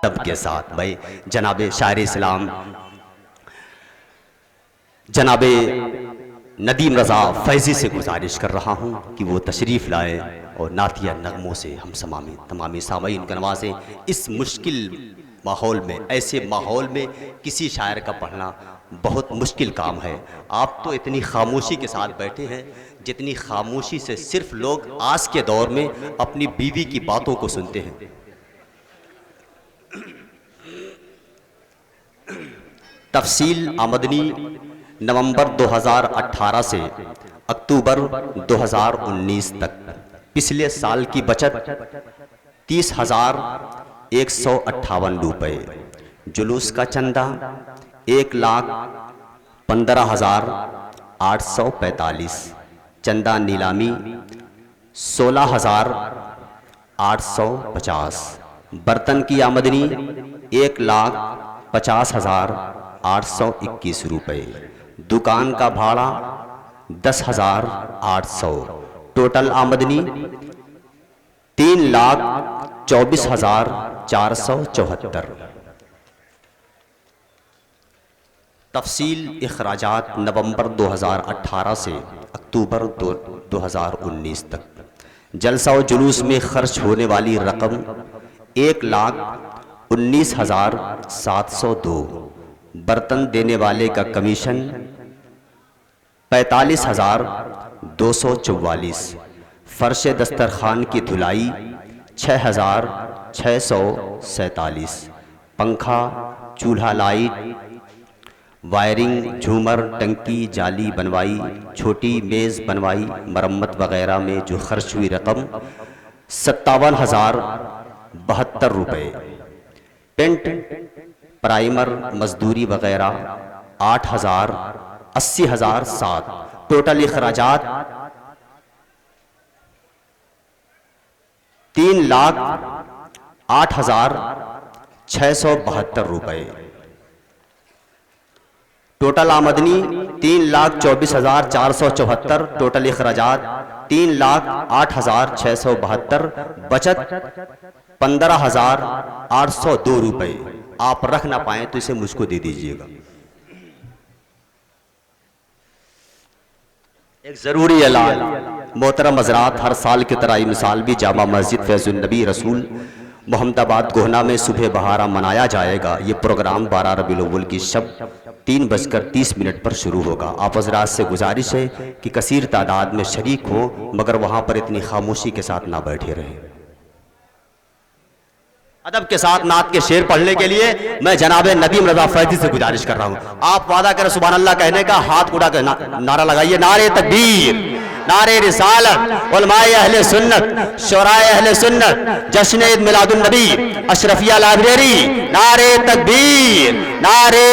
अदब के साथ मैं जनाब शायर इस्लाम जनाब नदीम रज़ा फैज़ी से गुजारिश कर रहा हूँ कि वो तशरीफ़ लाए और नातिया नगमों से हम तमामी सामीन को नवाजें। इस मुश्किल माहौल में, ऐसे माहौल में किसी शायर का पढ़ना बहुत मुश्किल काम है। आप तो इतनी खामोशी के साथ बैठे हैं जितनी खामोशी से सिर्फ लोग आज के दौर में अपनी बीवी की बातों को सुनते हैं। तफसील आमदनी नवंबर 2018 से अक्टूबर 2019 तक पिछले साल की बचत 30,158 रुपये। जुलूस का चंदा 1,15,845। चंदा नीलामी 16,850। बर्तन की आमदनी 1,50,821 रुपये। दुकान का भाड़ा 10,800। टोटल आमदनी 3,24,474। तफसील इखराजात नवंबर 2018 से अक्टूबर 2019 तक। जलसा और जुलूस में खर्च होने वाली रकम 1,19,702। बर्तन देने वाले का कमीशन 45,244। फर्श दस्तरखान की धुलाई 6,647। पंखा, चूल्हा, लाइट, वायरिंग, झूमर, टंकी, जाली बनवाई, छोटी मेज़ बनवाई, मरम्मत वगैरह में जो खर्च हुई रकम 57,072 रुपये। पेंट, प्राइमर, मजदूरी वगैरह 80,007। टोटल इखराजात 3,08,672 रुपये। टोटल आमदनी 3,24,474। टोटल इखराजात 3,08,672। बचत 15,802 रुपये। आप रख ना पाए तो इसे मुझको दे दीजिएगा। एक ज़रूरी ऐलान। मोहतरम हज़रात, हर साल की तरह मिसाल भी जामा मस्जिद फैज़ुल नबी रसूल मोहम्मदाबाद गोहना में सुबह बहारा मनाया जाएगा। ये प्रोग्राम 12 रबीउल अव्वल की शब 3:30 पर शुरू होगा। आप हज़रात से गुजारिश है कि कसीर तादाद में शरीक हो, मगर वहाँ पर इतनी खामोशी के साथ ना बैठे रहें। अदब के साथ नात के शेर पढ़ने के लिए मैं जनाब नदीम रज़ा फैज़ी से गुजारिश कर रहा हूँ। आप वादा करें सुभान अल्लाह कहने का, हाथ उठा कर नारा लगाइए। नारे तकबीर, नारे रिसालत, उलमाए अहले सुन्नत, शोराए अहले सुन्नत, जश्न ईद मिलादुन नबी, अशरफिया लाइब्रेरी। नारे तकबीर, नारे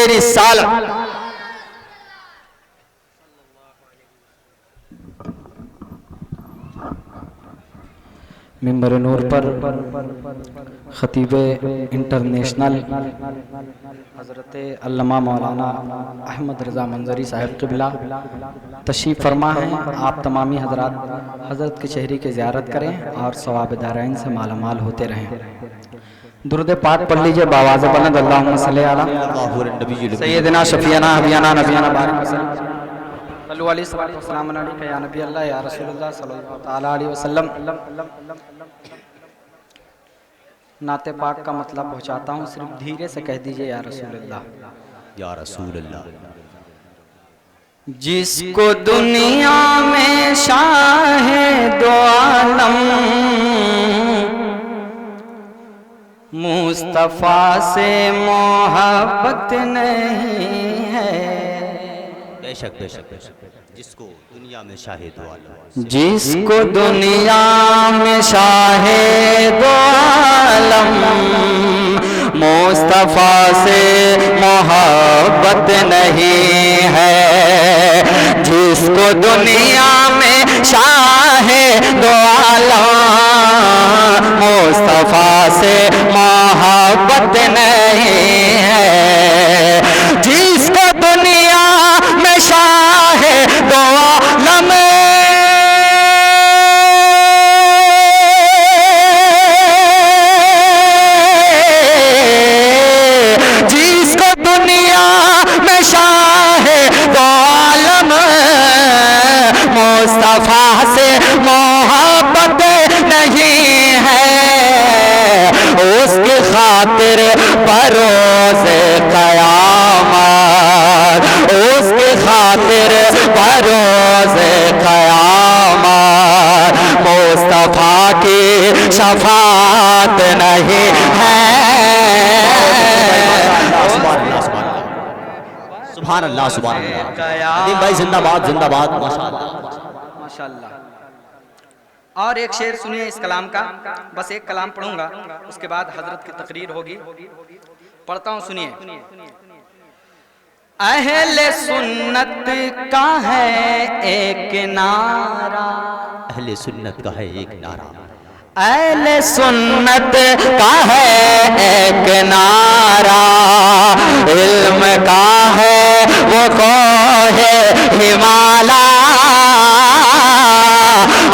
रिसालत। मिंबर नूर पर खतीब इंटरनेशनल हज़रत अल्लामा मौलाना अहमद रज़ा मंजरी साहब क़िबला तशरीफ़ फरमा हैं। आप तमामी हज़रात हज़रत के शहरी की ज़ियारत करें और सवाब दारैन से मालामाल होते रहें। दुरूद पाक पढ़ लीजिए बावाज़ बुलंद। अल्लाहुम्मा सल्ली अला सय्यिदना शफीअना हबीबना नबियना बारिक सल्लल्लाहु अलैहि वसल्लम या नबी अल्लाह या रसूलुल्लाह सल्लल्लाहु तआला अलैहि वसल्लम। नाते पाक का मतलब पहुंचाता हूँ, सिर्फ धीरे से कह दीजिए या रसूलुल्लाह, या रसूलुल्लाह। जिसको दुनिया में शाहे दो आलम मुस्तफ़ा से मोहब्बत नहीं है। बेशक बेशक बेशक। जिसको दुनिया में शाहे दो आलम, जिसको दुनिया में शाहे दो आलम मुस्तफ़ा से मोहब्बत नहीं है। जिसको दुनिया में शाहे दो आलम मुस्तफ़ा से मोहब्बत नहीं है। जिसको दुनिया में शाहे दो आलम खातिर बरोज़े क़यामत, उसकी खातिर बरोज़े क़यामत मुस्तफ़ा की शफात नहीं है। सुभान अल्लाह सुभान अल्लाह। नदीम भाई जिंदाबाद जिंदाबाद, माशाअल्लाह माशाअल्लाह। और एक शेर सुनिए इस कलाम का, बस एक कलाम पढ़ूंगा, उसके बाद हजरत की तकरीर होगी। पढ़ता हूँ, सुनिए। अहले सुन्नत का है एक नारा, अहले सुन्नत का है एक नारा, अहले सुन्नत का है एक नारा, इल्म का है वो कोहे हिमालय,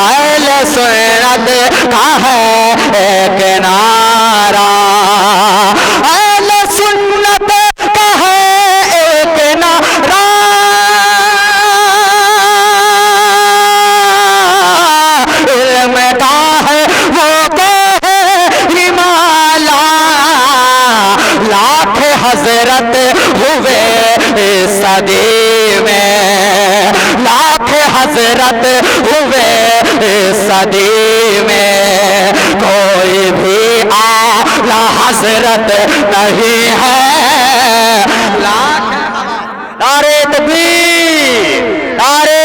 अहले सुन्नत का है एक नारा, अहले सुन्नत का है एक नारा, इल्म का है वो कोहे हिमालय, लाख हजरत हुए इस सदी में, लाख हजरत हुए इस सदी में, कोई भी आला हजरत नहीं है। लाख नारे तकबीर, नारे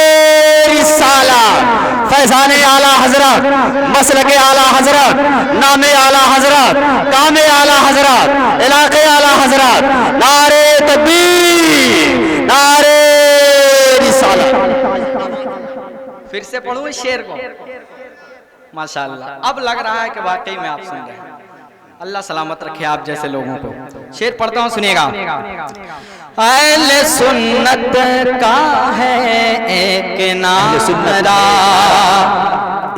रिसाला, फैज़ाने आला हजरत, मसलके आला हजरत, नामे आला हजरत, कामे आला हजरत, इलाके आला हजरत, नारे तकबीर, नारे रिसाला। फिर से पढ़ूं इस शेर को। माशाअल्लाह, अब लग रहा है कि वाकई में आप सुन रहे हैं। अल्लाह सलामत रखे आप जैसे लोगों को। शेर पढ़ता हूँ, सुनिएगा। अहले सुन्नत का है एक नारा,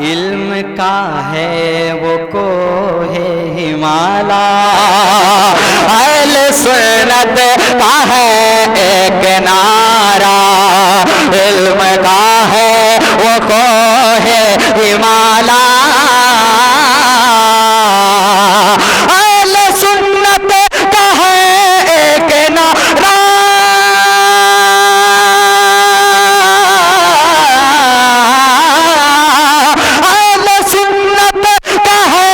इल्म का है वो कोहे हिमालय, अहले सुन्नत का है एक नारा, इल्म का है वो कोहे हिमालय, अहले सुन्नत का है एक नारा, अहले सुन्नत का है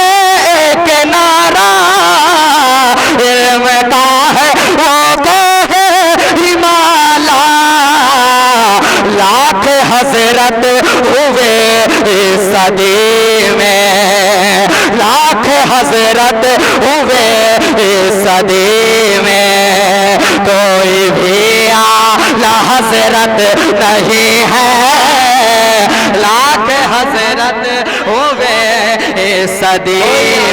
एक नारा, इल्म का है वो कोहे हिमालय, लाख हजरत हुए इस सदी में, लाख हजरत हुए इस सदी में, कोई भी आला हजरत नहीं है। लाख हजरत हुए इस सदी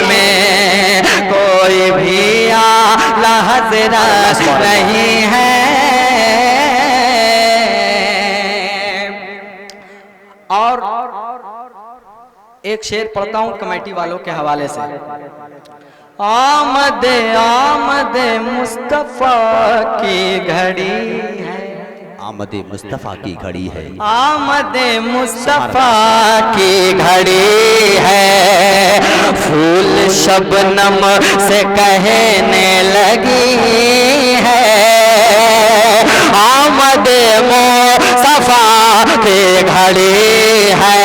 में, कोई भी आला हजरत नहीं है। और एक शेर पढ़ता हूँ कमेटी वालों के हवाले से। आमद आमद मुस्तफा की घड़ी है, आमद मुस्तफ़ा की घड़ी है, आमद मुस्तफा की घड़ी है, फूल शबनम से कहने लगी है, आमद मुस्तफा की घड़ी है,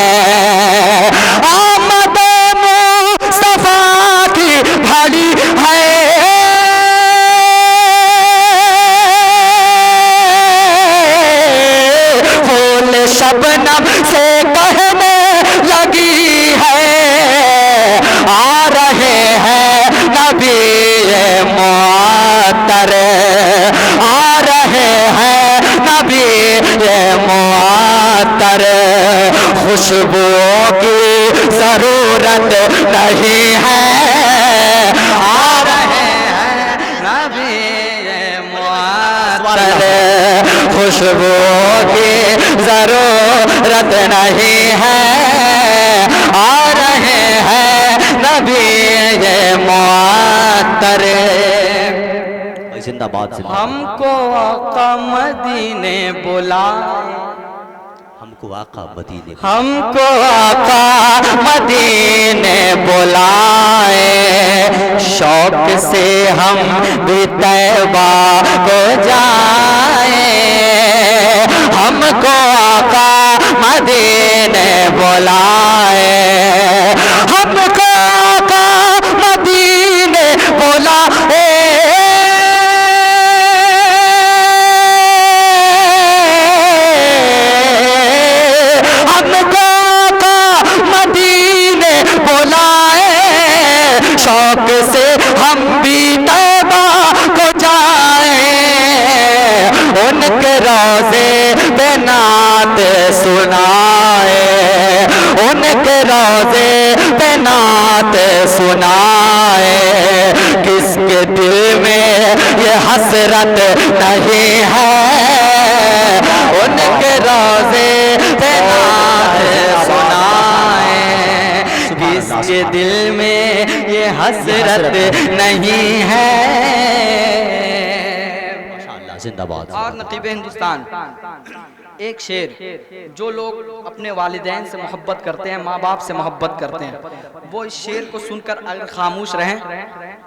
आमद मुस्तफा की घड़ी है, फूल शबनम से कहने लगी है, आ रहे हैं नबी मुअत्तर, आ रहे हैं नबी मुअत्तर, खुशबुओं की जरूरत नहीं है, आ रहे हैं नबी मुअत्तर, खुशबुओं की जरूरत नहीं है, आ रहे हैं नबी मुअत्तर। जिंदाबाद जिंदाबाद। हमको आका मदीने बुलाए, हमको आका मदीने हमको आका मदीने बुलाए, शौक से हम भी तैबा को जाए। हमको आका मदीने बुलाए, हमको आका मदीने बुलाए। शौक से हम भी तौबा को जाए, उनके रोज़े पे नात सुनाए, उनके रोज़े पे नात सुनाए। किसके दिल में ये हसरत नहीं है, उनके रोज़े पे नात सुनाए। किसके दिल में ये हसरत नहीं है। माशाअल्लाह, जिंदाबाद। और नकीब हिंदुस्तान एक शेर, जो लोग अपने वालिदैन से मोहब्बत करते हैं, माँ बाप से मोहब्बत करते हैं, वो इस शेर को सुनकर अगर खामोश रहें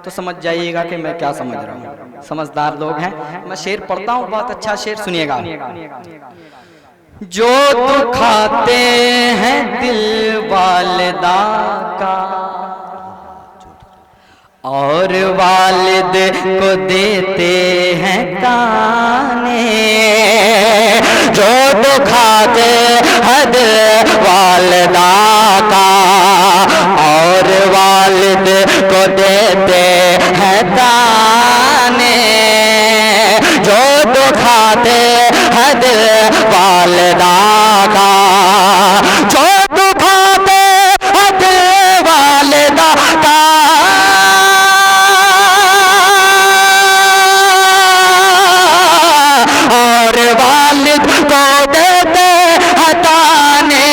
तो समझ जाइएगा कि मैं क्या समझ रहा हूँ। समझदार लोग हैं। मैं शेर पढ़ता हूँ, बहुत अच्छा शेर सुनिएगा। जो दुखाते हैं दिल वालिदा का और वालिद को देते हैं ताने, जो दुखाते हैं दिल वालिदा का और वालिद को देते हैं ताने, जो दुखाते हैं दिल वालिदा का, जो दुखाते हैं दिल वालिदा का और वालिद को देते हैं ताने।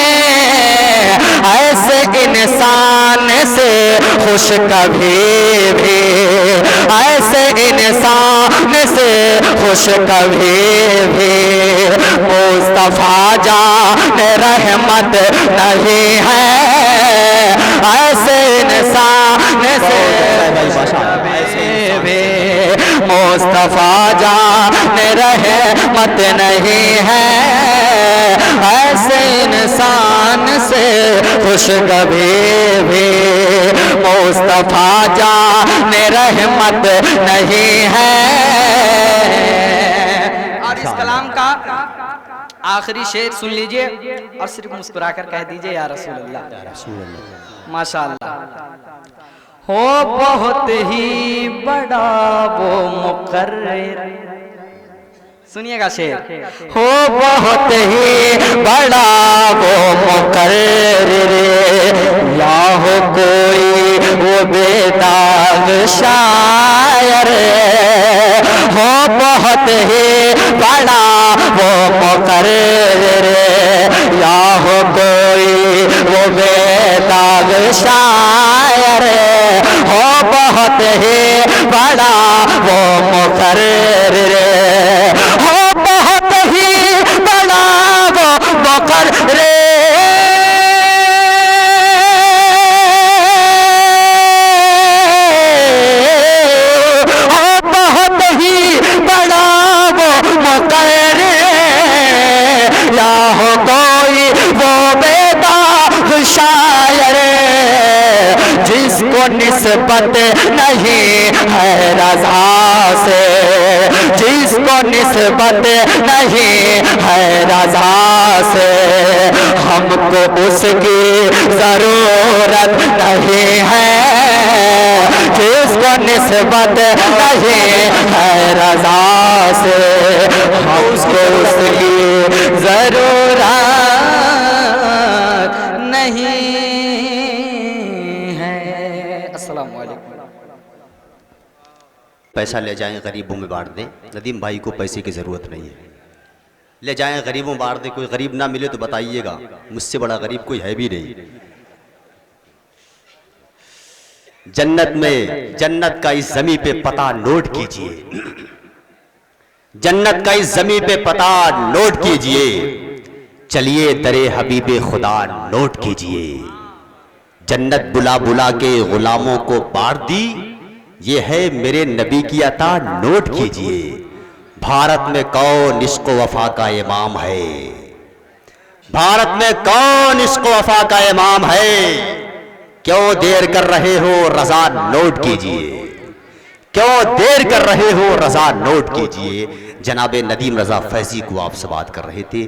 ऐसे इंसान से खुश कभी भी, ऐसे इंसान से खुश कभी भी मुस्तफा जान रहमत नहीं है। ऐसे इंसान से भी मुस्तफा जान रहमत नहीं है। ऐसे इंसान से खुश कभी भी मुस्तफा जान रहमत नहीं है। और इस कलाम का आखिरी शेर सुन लीजिए और सिर्फ मुस्कुराकर कह दीजिए या रसूल अल्लाह। माशाअल्लाह। हो बहुत ही बड़ा वो मुकर्रिर, सुनिएगा शेर। हो बहुत ही बड़ा वो मुकर्रिर, या हो कोई वो बेदाग शायर। हो बहुत ही बड़ा वो मुकर्रिर, या हो कोई वो बेदाग शायर। हो बहुत ही बड़ा वो मुकर्रिर, हो बहुत ही बड़ा वो मुकर्रिर। हो बहुत ही बड़ा वो मुकर्रिर, या हो कोई वो बेदाग शायर जिसको निस्बत नहीं है रज़ा से, जिसको निस्बत नहीं है रज़ा से। हमको उसकी ज़रूरत नहीं है, जिसको निस्बत नहीं है रज़ा से। हमको उसकी ज़रूरत नहीं है। अस्सलामु अलैकुम। पैसा ले जाएं गरीबों में बांट दें। नदीम भाई को पैसे की ज़रूरत नहीं है, ले जाएं गरीबों में बांट दें। कोई गरीब ना मिले तो बताइएगा, मुझसे बड़ा गरीब कोई है भी नहीं। जन्नत में, जन्नत का इस ज़मीं पे पता नोट कीजिए, जन्नत का इस ज़मीं पे पता नोट कीजिए। चलिए दरे हबीबे खुदा नोट कीजिए, जन्नत बुला बुला के गुलामों को बार दी, ये है मेरे नबी की अता नोट कीजिए। भारत में कौन इश्क वफा का इमाम है, भारत में कौन इश्क वफा का इमाम है, क्यों देर कर रहे हो रजा नोट कीजिए, क्यों देर कर रहे हो रजा नोट कीजिए। जनाब नदीम रजा फैजी को आप से बात कर रहे थे।